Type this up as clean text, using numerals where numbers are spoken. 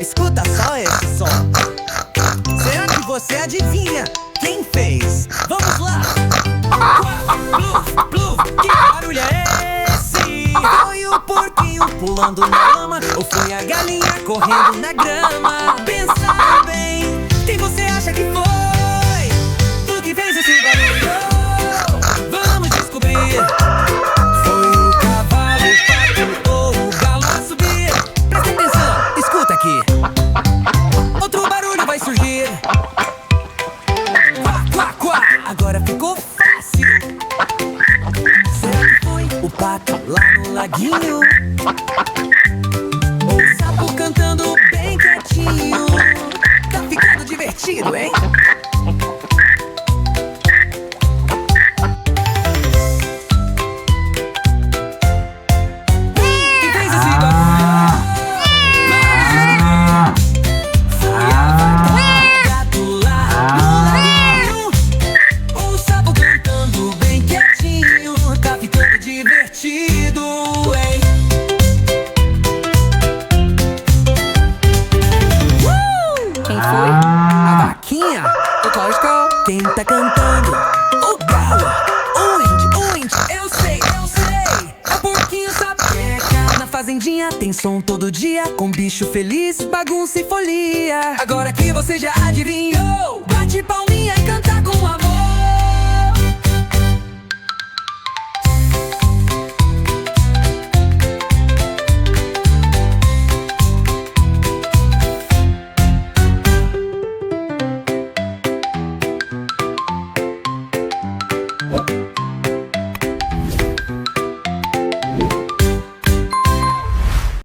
Escuta só esse som. Será que você adivinha quem fez? Vamos lá! Pluf, pluf, que barulho é esse? Foi o porquinho pulando na lama ou foi a galinha correndo na grama? Pensa bem, quem você acha que foi? O que fez esse barulho? Vamos descobrir. Foi o cavalo, o pato ou o galo a subir? Presta atenção, escuta aqui. Outro barulho vai surgir. Quá, quá, quá. Agora ficou fácil. Será que foi o pato lá no laguinho? Ou o sapo cantando bem quietinho? Tá ficando divertido, hein? Quem fez esse barulho? Foi a vaca, o gato lá no laguinho. Ou o sapo cantando bem quietinho? Tá ficando divertido, hein? Quem foi? A vaquinha? Lógico. Quem tá cantando? O galo. O índio, eu sei. É o porquinho sapeca. Na fazendinha tem som todo dia, com bicho feliz, bagunça e folia. Agora que você já adivinhou, bate palminha e canta com amor.